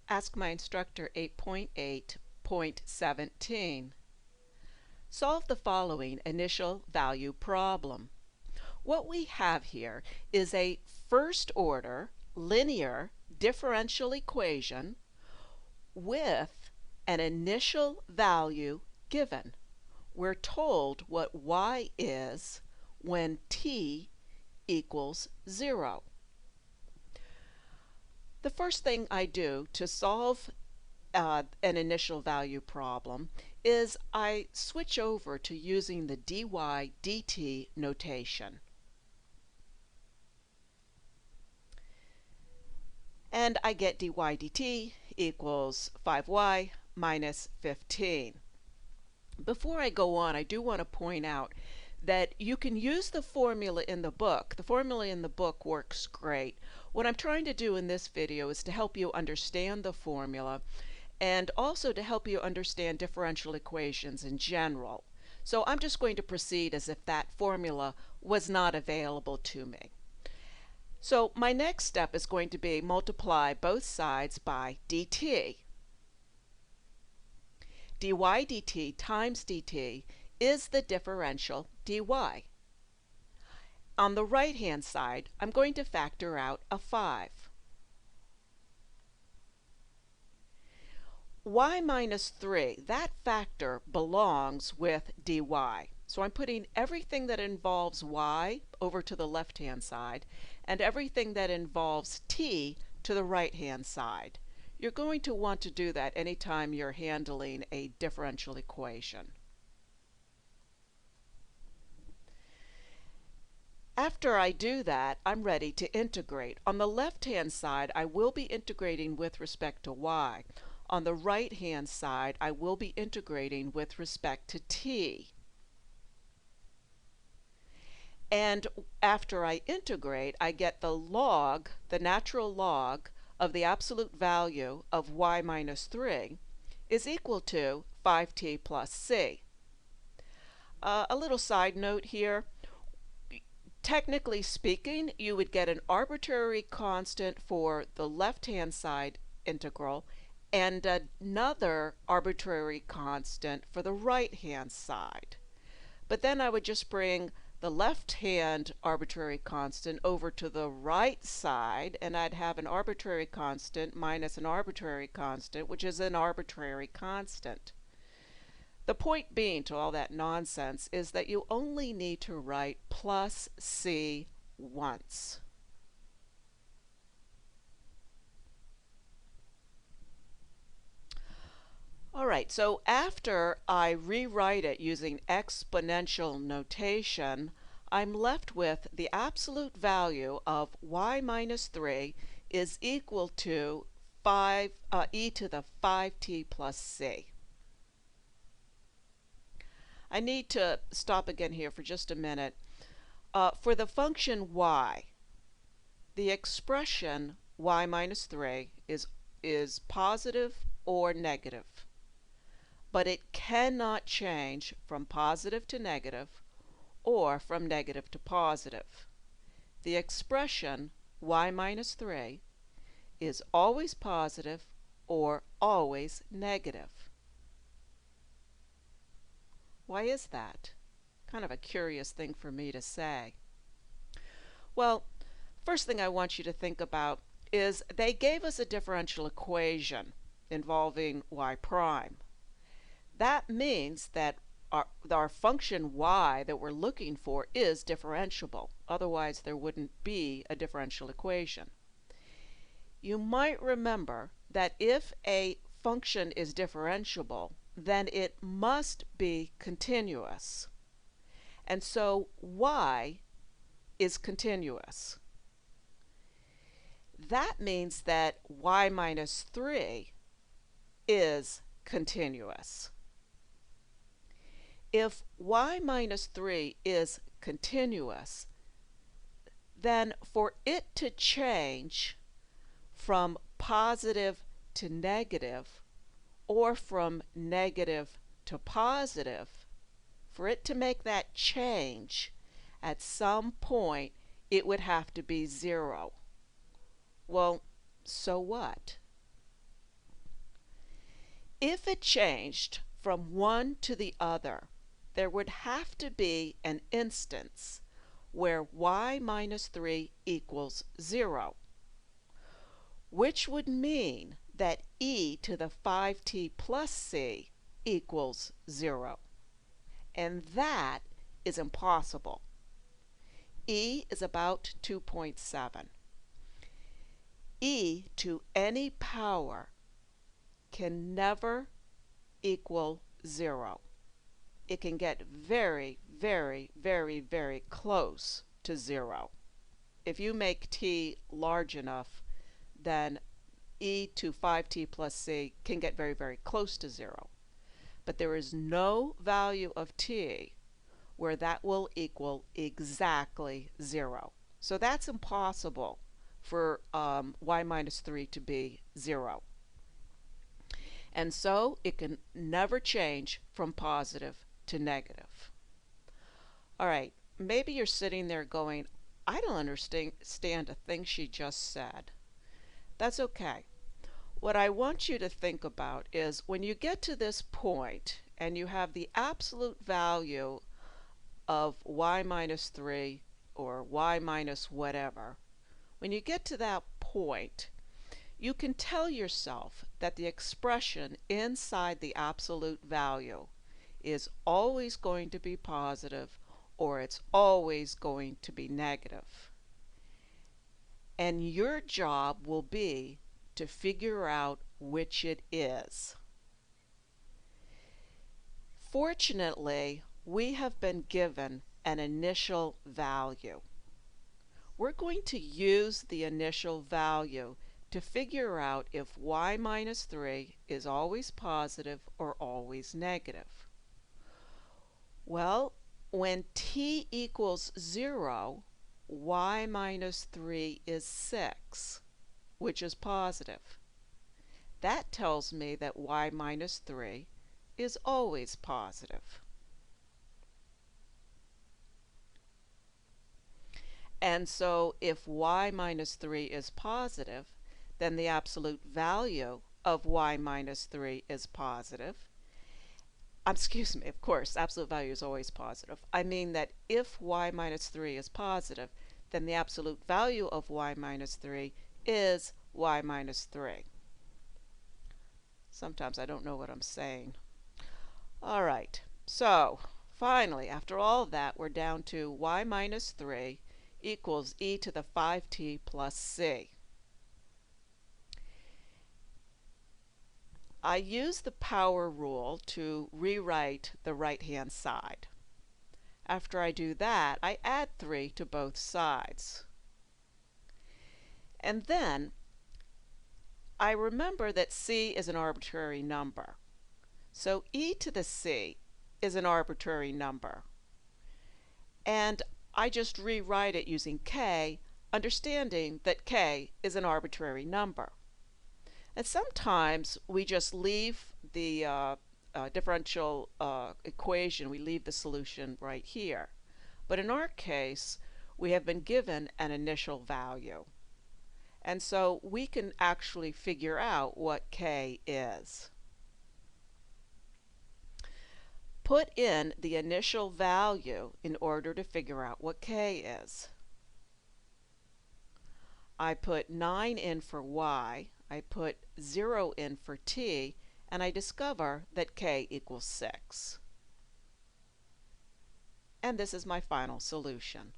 Ask My Instructor 8.8.17. Solve the following initial value problem. What we have here is a first-order linear differential equation with an initial value given. We're told what y is when t equals 0. The first thing I do to solve an initial value problem is I switch over to using the dy dt notation. And I get dy dt equals 5y minus 15. Before I go on, I do want to point out that you can use the formula in the book. The formula in the book works great. What I'm trying to do in this video is to help you understand the formula and also to help you understand differential equations in general. So I'm just going to proceed as if that formula was not available to me. So my next step is going to be multiply both sides by dt. dy dt times dt is the differential dy. On the right hand side, I'm going to factor out a 5. Y minus 3, that factor belongs with dy. So I'm putting everything that involves y over to the left hand side and everything that involves t to the right hand side. You're going to want to do that anytime you're handling a differential equation. After I do that, I'm ready to integrate. On the left-hand side, I will be integrating with respect to y. On the right-hand side, I will be integrating with respect to t. And after I integrate, I get the log, the natural log, of the absolute value of y minus 3 is equal to 5t plus c. A little side note here. Technically speaking, you would get an arbitrary constant for the left-hand side integral and another arbitrary constant for the right-hand side. But then I would just bring the left-hand arbitrary constant over to the right side, and I'd have an arbitrary constant minus an arbitrary constant, which is an arbitrary constant. The point being to all that nonsense is that you only need to write plus c once. Alright, so after I rewrite it using exponential notation, I'm left with the absolute value of y minus 3 is equal to e to the 5t plus c. I need to stop again here for just a minute. For the function y, the expression y minus 3 is positive or negative, but it cannot change from positive to negative or from negative to positive. The expression y minus 3 is always positive or always negative. Why is that? Kind of a curious thing for me to say. Well, first thing I want you to think about is they gave us a differential equation involving y prime. That means that our function y that we're looking for is differentiable. Otherwise, there wouldn't be a differential equation. You might remember that if a function is differentiable, then it must be continuous. And so y is continuous. That means that y minus 3 is continuous. If y minus 3 is continuous, then for it to change from positive to negative or from negative to positive, for it to make that change, at some point it would have to be 0. Well, so what? If it changed from one to the other, there would have to be an instance where y minus 3 equals 0, which would mean that e to the 5t plus c equals 0. And that is impossible. E is about 2.7. E to any power can never equal 0. It can get very, very, very, very close to 0. If you make t large enough, then e to 5t plus c can get very, very close to 0. But there is no value of t where that will equal exactly 0. So that's impossible for y minus 3 to be 0. And so it can never change from positive to negative. All right, maybe you're sitting there going, I don't understand a thing she just said. That's okay. What I want you to think about is when you get to this point and you have the absolute value of y minus 3 or y minus whatever, when you get to that point, you can tell yourself that the expression inside the absolute value is always going to be positive or it's always going to be negative. And your job will be to figure out which it is. Fortunately, we have been given an initial value. We're going to use the initial value to figure out if y minus 3 is always positive or always negative. Well, when t equals 0, y minus 3 is 6, which is positive. That tells me that y minus 3 is always positive. And so if y minus 3 is positive, then the absolute value of y minus 3 is positive. Excuse me, of course, absolute value is always positive. I mean that if y minus 3 is positive, then the absolute value of y minus 3 is y minus 3. Sometimes I don't know what I'm saying. All right, so finally, after all of that, we're down to y minus 3 equals e to the 5t plus c. I use the power rule to rewrite the right-hand side. After I do that, I add 3 to both sides. And then I remember that c is an arbitrary number. So e to the c is an arbitrary number. And I just rewrite it using k, understanding that k is an arbitrary number. And sometimes we just leave the differential equation, we leave the solution right here. But in our case, we have been given an initial value. And so we can actually figure out what k is. Put in the initial value in order to figure out what k is. I put 9 in for y, I put 0 in for t, and I discover that k equals 6. And this is my final solution.